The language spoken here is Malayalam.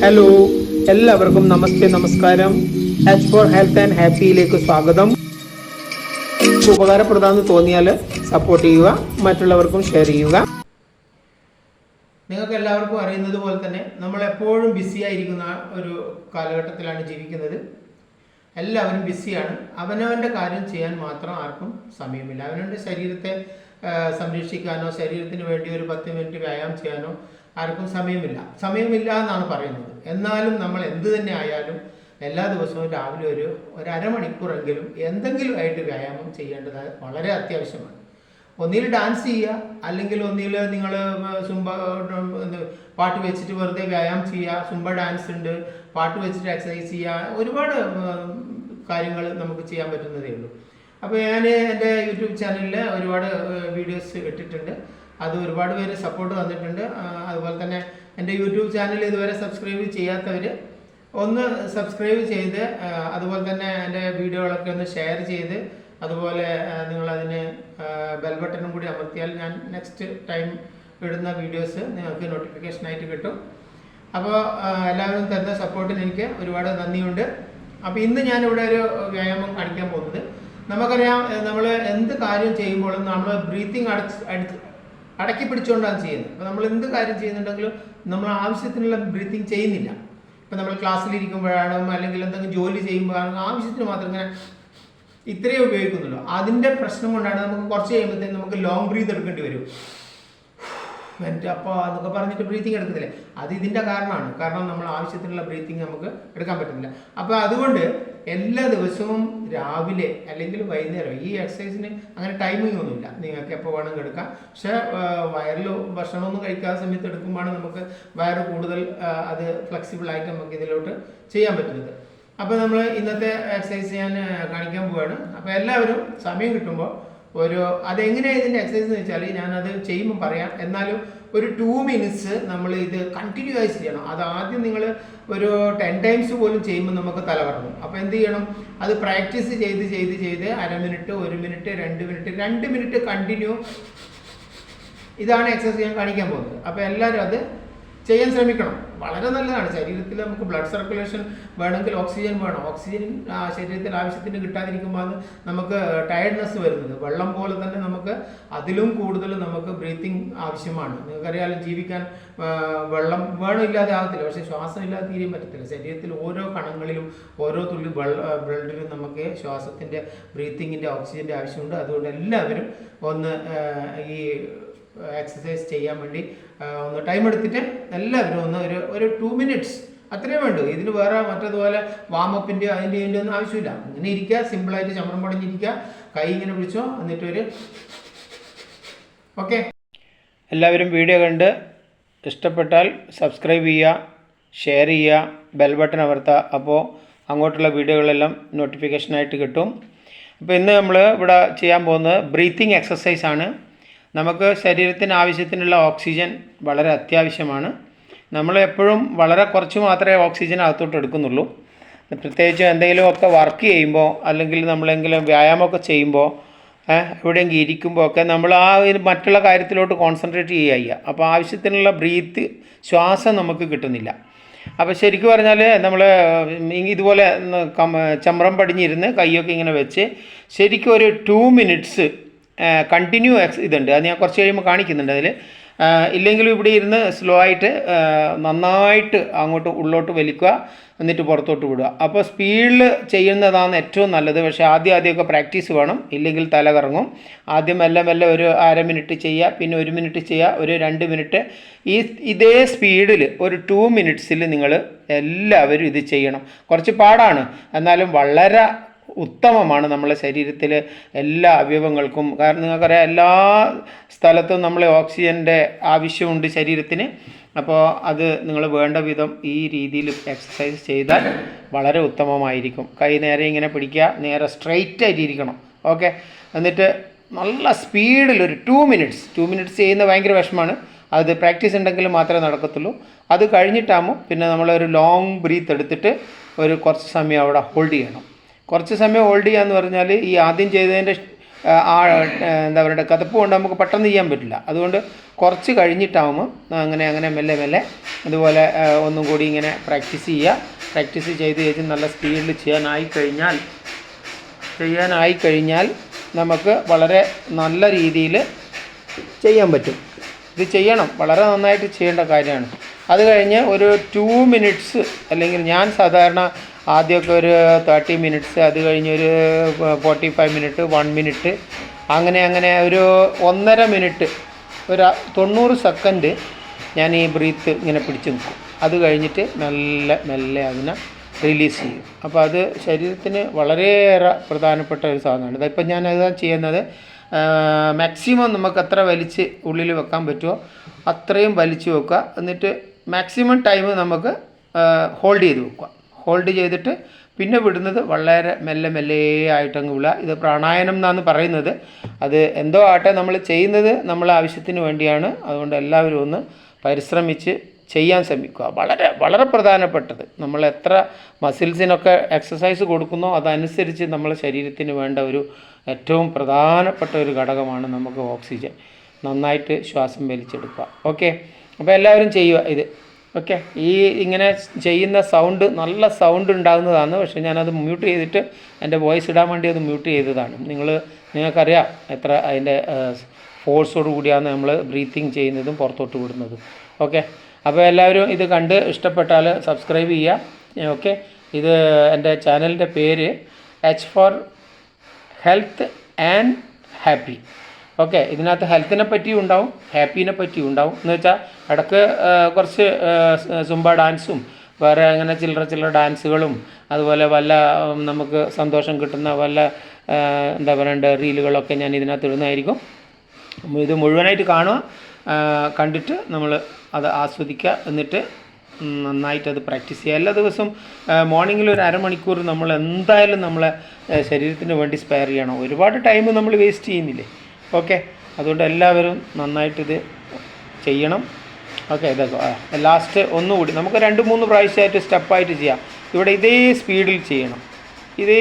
ഹലോ, എല്ലാവർക്കും നമസ്തേ, നമസ്കാരം. എച്ച് ഫോർ ഹെൽത്ത് ആൻഡ് ഹാപ്പിയിലേക്ക് സ്വാഗതം. ഉപകാരപ്രദമാണെന്ന് തോന്നിയാൽ സപ്പോർട്ട് ചെയ്യുക, മറ്റുള്ളവർക്കും ഷെയർ ചെയ്യുക. നിങ്ങൾക്ക് എല്ലാവർക്കും അറിയുന്നത് പോലെ തന്നെ നമ്മൾ എപ്പോഴും ബിസി ആയിരിക്കുന്ന ഒരു കാലഘട്ടത്തിലാണ് ജീവിക്കുന്നത്. എല്ലാവരും ബിസിയാണ്. അവനവൻ്റെ കാര്യം ചെയ്യാൻ മാത്രം ആർക്കും സമയമില്ല. അവനവൻ്റെ ശരീരത്തെ സംരക്ഷിക്കാനോ ശരീരത്തിന് വേണ്ടി ഒരു 10 മിനിറ്റ് വ്യായാമം ചെയ്യാനോ ആർക്കും സമയമില്ല എന്നാണ് പറയുന്നത്. എന്നാലും നമ്മൾ എന്ത് തന്നെ ആയാലും എല്ലാ ദിവസവും രാവിലെ ഒരു അരമണിക്കൂറെങ്കിലും എന്തെങ്കിലും ആയിട്ട് വ്യായാമം ചെയ്യേണ്ടത് വളരെ അത്യാവശ്യമാണ്. ഒന്നിൽ ഡാൻസ് ചെയ്യുക, അല്ലെങ്കിൽ ഒന്നിൽ നിങ്ങൾ സുംബ പാട്ട് വെച്ചിട്ട് വെറുതെ വ്യായാമം ചെയ്യുക. സുംബ ഡാൻസ് ഉണ്ട്, പാട്ട് വെച്ചിട്ട് എക്സസൈസ് ചെയ്യുക, ഒരുപാട് കാര്യങ്ങൾ നമുക്ക് ചെയ്യാൻ പറ്റുന്നതേ ഉള്ളൂ. അപ്പോൾ ഞാൻ എൻ്റെ യൂട്യൂബ് ചാനലിൽ ഒരുപാട് വീഡിയോസ് ഇട്ടിട്ടുണ്ട്. അത് ഒരുപാട് പേര് സപ്പോർട്ട് തന്നിട്ടുണ്ട്. അതുപോലെ തന്നെ എൻ്റെ യൂട്യൂബ് ചാനൽ ഇതുവരെ സബ്സ്ക്രൈബ് ചെയ്യാത്തവർ ഒന്ന് സബ്സ്ക്രൈബ് ചെയ്ത്, അതുപോലെ തന്നെ എൻ്റെ വീഡിയോകളൊക്കെ ഒന്ന് ഷെയർ ചെയ്ത്, അതുപോലെ നിങ്ങളതിന് ബെൽ ബട്ടണും കൂടി അമർത്തിയാൽ ഞാൻ നെക്സ്റ്റ് ടൈം ഇടുന്ന വീഡിയോസ് നിങ്ങൾക്ക് നോട്ടിഫിക്കേഷനായിട്ട് കിട്ടും. അപ്പോൾ എല്ലാവരും തരുന്ന സപ്പോർട്ടിന് എനിക്ക് ഒരുപാട് നന്ദിയുണ്ട്. അപ്പോൾ ഇന്ന് ഞാനിവിടെ ഒരു വ്യായാമം കാണിക്കാൻ പോകുന്നത്, നമുക്കറിയാം നമ്മൾ എന്ത് കാര്യം ചെയ്യുമ്പോഴും നമ്മൾ ബ്രീത്തിങ് അടക്കി പിടിച്ചുകൊണ്ടാണ് ചെയ്യുന്നത്. അപ്പോൾ നമ്മൾ എന്ത് കാര്യം ചെയ്യുന്നുണ്ടെങ്കിലും നമ്മൾ ആവശ്യത്തിനുള്ള ബ്രീത്തിങ് ചെയ്യുന്നില്ല. ഇപ്പം നമ്മൾ ക്ലാസ്സിലിരിക്കുമ്പോഴാണ്, അല്ലെങ്കിൽ എന്തെങ്കിലും ജോലി ചെയ്യുമ്പോഴാണ് ആവശ്യത്തിന് മാത്രം ഇങ്ങനെ ഇത്രയേ ഉപയോഗിക്കുന്നുള്ളൂ. അതിൻ്റെ പ്രശ്നം കൊണ്ടാണ് നമുക്ക് കുറച്ച് കഴിയുമ്പോഴത്തേക്കും നമുക്ക് ലോങ് ബ്രീത്ത് എടുക്കേണ്ടി വരും. എൻ്റെ അപ്പോൾ അതൊക്കെ പറഞ്ഞിട്ട് ബ്രീത്തിങ് എടുക്കുന്നില്ലേ, അത് ഇതിൻ്റെ കാരണമാണ്. കാരണം നമ്മൾ ആവശ്യത്തിനുള്ള ബ്രീത്തിങ് നമുക്ക് എടുക്കാൻ പറ്റുന്നില്ല. അപ്പോൾ അതുകൊണ്ട് എല്ലാ ദിവസവും രാവിലെ അല്ലെങ്കിൽ വൈകുന്നേരം ഈ എക്സസൈസിന് അങ്ങനെ ടൈമിംഗ് ഒന്നുമില്ല, നിങ്ങൾക്ക് എപ്പോൾ വേണമെങ്കിൽ എടുക്കാം. പക്ഷേ വയറിൽ ഭക്ഷണമൊന്നും കഴിക്കാത്ത സമയത്ത് എടുക്കുമ്പോഴാണ് നമുക്ക് വയറ് കൂടുതൽ അത് ഫ്ലെക്സിബിളായിട്ട് നമുക്ക് ഇതിലോട്ട് ചെയ്യാൻ പറ്റുന്നത്. അപ്പോൾ നമ്മൾ ഇന്നത്തെ എക്സസൈസ് ഞാൻ കാണിക്കാൻ പോവുകയാണ്. അപ്പോൾ എല്ലാവരും സമയം കിട്ടുമ്പോൾ അതെങ്ങനെയാണ് ഇതിൻ്റെ എക്സസൈസ് എന്ന് വെച്ചാൽ ഞാനത് ചെയ്യുമ്പോൾ പറയാം. എന്നാലും ഒരു 2 മിനിറ്റ്സ് നമ്മൾ ഇത് കണ്ടിന്യൂസ് ചെയ്യണം. അത് ആദ്യം നിങ്ങൾ ഒരു 10 ടൈംസ് പോലും ചെയ്യുമ്പോൾ നമുക്ക് തലകറങ്ങും. അപ്പോൾ എന്ത് ചെയ്യണം, അത് പ്രാക്ടീസ് ചെയ്ത് അരമിനിറ്റ്, 1 മിനിറ്റ്, 2 മിനിറ്റ് കണ്ടിന്യൂ. ഇതാണ് എക്സസൈസ് ഞാൻ കാണിക്കാൻ പോകുന്നത്. അപ്പോൾ എല്ലാവരും അത് ചെയ്യാൻ ശ്രമിക്കണം. വളരെ നല്ലതാണ്. ശരീരത്തിൽ നമുക്ക് ബ്ലഡ് സർക്കുലേഷൻ വേണമെങ്കിൽ ഓക്സിജൻ വേണം. ഓക്സിജൻ ശരീരത്തിൽ ആവശ്യത്തിന് കിട്ടാതിരിക്കുമ്പോൾ നമുക്ക് ടയർഡ്നെസ് വരുന്നത്. വെള്ളം പോലെ തന്നെ നമുക്ക് അതിലും കൂടുതൽ നമുക്ക് ബ്രീത്തിങ് ആവശ്യമാണ്. നിങ്ങൾക്കറിയാലോ, ജീവിക്കാൻ വെള്ളം വേണമില്ലാതെ ആകത്തില്ല, പക്ഷേ ശ്വാസം ഇല്ലാതെ തീരെയും പറ്റത്തില്ല. ശരീരത്തിൽ ഓരോ കണങ്ങളിലും ഓരോ തുള്ളി ബ്ലഡിലും നമുക്ക് ശ്വാസത്തിൻ്റെ ബ്രീത്തിങ്ങിൻ്റെ ഓക്സിജൻ്റെ ആവശ്യമുണ്ട്. അതുകൊണ്ട് എല്ലാവരും ഒന്ന് ഈ എക്സസൈസ് ചെയ്യാൻ വേണ്ടി ഒന്ന് ടൈം എടുത്തിട്ട് എല്ലാവരും ഒന്ന് ഒരു 2 മിനിറ്റ്സ് അത്രയേ വേണ്ടൂ. ഇതിന് വേറെ മറ്റതുപോലെ വാമപ്പിൻ്റെ അതിൻ്റെ ഒന്നും ആവശ്യമില്ല. ഇങ്ങനെ ഇരിക്കുക, സിമ്പിളായിട്ട് ചമ്രം പടഞ്ഞിരിക്കുക, കൈ ഇങ്ങനെ പിടിച്ചോ, എന്നിട്ടൊരു ഓക്കെ. എല്ലാവരും വീഡിയോ കണ്ട് ഇഷ്ടപ്പെട്ടാൽ സബ്സ്ക്രൈബ് ചെയ്യുക, ഷെയർ ചെയ്യുക, ബെൽ ബട്ടൺ അമർത്തുക. അപ്പോൾ അങ്ങോട്ടുള്ള വീഡിയോകളെല്ലാം നോട്ടിഫിക്കേഷനായിട്ട് കിട്ടും. അപ്പോൾ ഇന്ന് നമ്മൾ ഇവിടെ ചെയ്യാൻ പോകുന്നത് ബ്രീത്തിങ് എക്സസൈസാണ്. നമുക്ക് ശരീരത്തിന് ആവശ്യത്തിനുള്ള ഓക്സിജൻ വളരെ അത്യാവശ്യമാണ്. നമ്മൾ എപ്പോഴും വളരെ കുറച്ച് മാത്രമേ ഓക്സിജൻ അകത്തോട്ട് എടുക്കുന്നുള്ളൂ. പ്രത്യേകിച്ച് എന്തെങ്കിലുമൊക്കെ വർക്ക് ചെയ്യുമ്പോൾ, അല്ലെങ്കിൽ നമ്മളെങ്കിലും വ്യായാമമൊക്കെ ചെയ്യുമ്പോൾ, എവിടെയെങ്കിലും ഇരിക്കുമ്പോൾ ഒക്കെ നമ്മൾ മറ്റുള്ള കാര്യത്തിലോട്ട് കോൺസെൻട്രേറ്റ് ചെയ്യുക. അപ്പോൾ ആവശ്യത്തിനുള്ള ശ്വാസം നമുക്ക് കിട്ടുന്നില്ല. അപ്പോൾ ശരിക്കും പറഞ്ഞാൽ നമ്മൾ ഇതുപോലെ ചമ്രം പടിഞ്ഞിരുന്ന് കൈയൊക്കെ ഇങ്ങനെ വെച്ച് ശരിക്കും ഒരു 2 മിനിറ്റ്സ് കണ്ടിന്യൂ ഇതുണ്ട്. അത് ഞാൻ കുറച്ച് കഴിയുമ്പോൾ കാണിക്കുന്നുണ്ട്. അതിൽ ഇല്ലെങ്കിലും ഇവിടെ ഇരുന്ന് സ്ലോ ആയിട്ട് നന്നായിട്ട് അങ്ങോട്ട് ഉള്ളോട്ട് വലിക്കുക, എന്നിട്ട് പുറത്തോട്ട് വിടുക. അപ്പോൾ സ്പീഡിൽ ചെയ്യുന്നതാണ് ഏറ്റവും നല്ലത്. പക്ഷേ ആദ്യമൊക്കെ പ്രാക്ടീസ് വേണം, ഇല്ലെങ്കിൽ തല കറങ്ങും. ആദ്യം മെല്ലെ ഒരു അര മിനിറ്റ് ചെയ്യുക, പിന്നെ 1 മിനിറ്റ് ചെയ്യുക, ഒരു 2 മിനിറ്റ്. ഇതേ സ്പീഡിൽ ഒരു 2 മിനിറ്റ്സിൽ നിങ്ങൾ എല്ലാവരും ഇത് ചെയ്യണം. കുറച്ച് പാടാണ്, എന്നാലും വളരെ ഉത്തമമാണ് നമ്മളെ ശരീരത്തിൽ എല്ലാ അവയവങ്ങൾക്കും. കാരണം നിങ്ങൾക്കറിയാം, എല്ലാ സ്ഥലത്തും നമ്മൾ ഓക്സിജൻ്റെ ആവശ്യമുണ്ട് ശരീരത്തിന്. അപ്പോൾ അത് നിങ്ങൾ വേണ്ട വിധം ഈ രീതിയിൽ എക്സസൈസ് ചെയ്താൽ വളരെ ഉത്തമമായിരിക്കും. കൈ നേരെ ഇങ്ങനെ പിടിക്കുക, നേരെ സ്ട്രെയിറ്റ് ആയിട്ട് ഇരിക്കണം. ഓക്കെ. എന്നിട്ട് നല്ല സ്പീഡിൽ ഒരു 2 മിനിറ്റ്സ് ചെയ്യുന്നത് ഭയങ്കര വിഷമമാണ്. അത് പ്രാക്ടീസ് ഉണ്ടെങ്കിൽ മാത്രമേ നടക്കത്തുള്ളൂ. അത് കഴിഞ്ഞിട്ടാകുമ്പോൾ പിന്നെ നമ്മളൊരു ലോങ് ബ്രീത്ത് എടുത്തിട്ട് കുറച്ച് സമയം അവിടെ ഹോൾഡ് ചെയ്യണം. കുറച്ച് സമയം ഹോൾഡ് ചെയ്യാന്ന് പറഞ്ഞാൽ ഈ ആദ്യം ചെയ്തതിൻ്റെ എന്താ പറയുക കതപ്പ് കൊണ്ട് നമുക്ക് പെട്ടെന്ന് ചെയ്യാൻ പറ്റില്ല. അതുകൊണ്ട് കുറച്ച് കഴിഞ്ഞിട്ടാവുമ്പോൾ അങ്ങനെ മെല്ലെ മെല്ലെ അതുപോലെ ഒന്നും കൂടി ഇങ്ങനെ പ്രാക്ടീസ് ചെയ്യുക. പ്രാക്ടീസ് ചെയ്ത് നല്ല സ്പീഡിൽ ചെയ്യാനായി കഴിഞ്ഞാൽ നമുക്ക് വളരെ നല്ല രീതിയിൽ ചെയ്യാൻ പറ്റും. ഇത് ചെയ്യണം, വളരെ നന്നായിട്ട് ചെയ്യേണ്ട കാര്യമാണ്. അത് കഴിഞ്ഞ് ഒരു 2 മിനിറ്റ്സ്, അല്ലെങ്കിൽ ഞാൻ സാധാരണ ആദ്യമൊക്കെ ഒരു 30 മിനിറ്റ്സ്, അത് കഴിഞ്ഞൊരു 45 മിനിറ്റ്, 1 മിനിറ്റ്, അങ്ങനെ ഒരു 1.5 മിനിറ്റ്, ഒരു 90 സെക്കൻഡ് ഞാൻ ഈ ബ്രീത്ത് ഇങ്ങനെ പിടിച്ച് നിൽക്കും. അത് കഴിഞ്ഞിട്ട് മെല്ലെ അതിനെ റിലീസ് ചെയ്യും. അപ്പോൾ അത് ശരീരത്തിന് വളരെയേറെ പ്രധാനപ്പെട്ട ഒരു സാധനമാണ്. ഇതിപ്പോൾ ഞാനത് ചെയ്യുന്നത് മാക്സിമം നമുക്ക് എത്ര വലിച്ച് ഉള്ളിൽ വെക്കാൻ പറ്റുമോ അത്രയും വലിച്ച് വെക്കുക. എന്നിട്ട് മാക്സിമം ടൈം നമുക്ക് ഹോൾഡ് ചെയ്ത് വെക്കുക. ഹോൾഡ് ചെയ്തിട്ട് പിന്നെ വിടുന്നത് വളരെ മെല്ലെ ആയിട്ടങ്ങ് വിടുക. ഇത് പ്രാണായാമം എന്നാണ് പറയുന്നത്. അത് എന്തോ ആട്ടെ, നമ്മൾ ചെയ്യുന്നത് നമ്മളെ ആവശ്യത്തിന് വേണ്ടിയാണ്. അതുകൊണ്ട് എല്ലാവരും ഒന്ന് പരിശ്രമിച്ച് ചെയ്യാൻ ശ്രമിക്കുക. വളരെ പ്രധാനപ്പെട്ടത്. നമ്മൾ എത്ര മസിൽസിനൊക്കെ എക്സസൈസ് കൊടുക്കുന്നോ അതനുസരിച്ച് നമ്മളെ ശരീരത്തിന് വേണ്ട ഒരു ഏറ്റവും പ്രധാനപ്പെട്ട ഒരു ഘടകമാണ് നമുക്ക് ഓക്സിജൻ. നന്നായിട്ട് ശ്വാസം വലിച്ചെടുക്കുക. ഓക്കെ, അപ്പോൾ എല്ലാവരും ചെയ്യുക ഇത്. ഓക്കെ, ഈ ഇങ്ങനെ ചെയ്യുന്ന സൗണ്ട് നല്ല സൗണ്ട് ഉണ്ടാകുന്നതാണ്. പക്ഷേ ഞാനത് മ്യൂട്ട് ചെയ്തിട്ട് എൻ്റെ വോയിസ് ഇടാൻ വേണ്ടി അത് മ്യൂട്ട് ചെയ്തതാണ്. നിങ്ങൾക്കറിയാം എത്ര അതിൻ്റെ ഫോഴ്സോട് കൂടിയാണ് നമ്മൾ ബ്രീത്തിങ് ചെയ്യുന്നതും പുറത്തോട്ട് വിടുന്നതും. ഓക്കെ, അപ്പോൾ എല്ലാവരും ഇത് കണ്ട് ഇഷ്ടപ്പെട്ടാൽ സബ്സ്ക്രൈബ് ചെയ്യുക. ഓക്കെ, ഇത് എൻ്റെ ചാനലിൻ്റെ പേര് H for health and happy. Okay, ഇതിനകത്ത് ഹെൽത്തിനെ പറ്റിയും ഉണ്ടാവും, ഹാപ്പീനെ പറ്റിയും ഉണ്ടാവും. എന്ന് വെച്ചാൽ ഇടയ്ക്ക് കുറച്ച് സുംബ ഡാൻസും വേറെ അങ്ങനെ ചില്ലറ ഡാൻസുകളും അതുപോലെ വല്ല നമുക്ക് സന്തോഷം കിട്ടുന്ന വല്ല എന്താ പറയണ്ട റീലുകളൊക്കെ ഞാൻ ഇതിനകത്ത് ഇടുന്നതായിരിക്കും. ഇത് മുഴുവനായിട്ട് കാണുക, കണ്ടിട്ട് നമ്മൾ അത് ആസ്വദിക്കുക. എന്നിട്ട് നന്നായിട്ടത് പ്രാക്ടീസ് ചെയ്യുക. എല്ലാ ദിവസവും മോർണിംഗിൽ ഒരു അരമണിക്കൂർ നമ്മൾ എന്തായാലും നമ്മളെ ശരീരത്തിന് വേണ്ടി സ്പെയർ ചെയ്യണം. ഒരുപാട് ടൈം നമ്മൾ വേസ്റ്റ് ചെയ്യുന്നില്ലേ? ഓക്കെ, അതുകൊണ്ട് എല്ലാവരും നന്നായിട്ടിത് ചെയ്യണം. ഓക്കെ, ഇതൊക്കെ ലാസ്റ്റ് ഒന്നുകൂടി നമുക്ക് 2-3 പ്രാവശ്യമായിട്ട് സ്റ്റെപ്പായിട്ട് ചെയ്യാം. ഇവിടെ ഇതേ സ്പീഡിൽ ചെയ്യണം. ഇതേ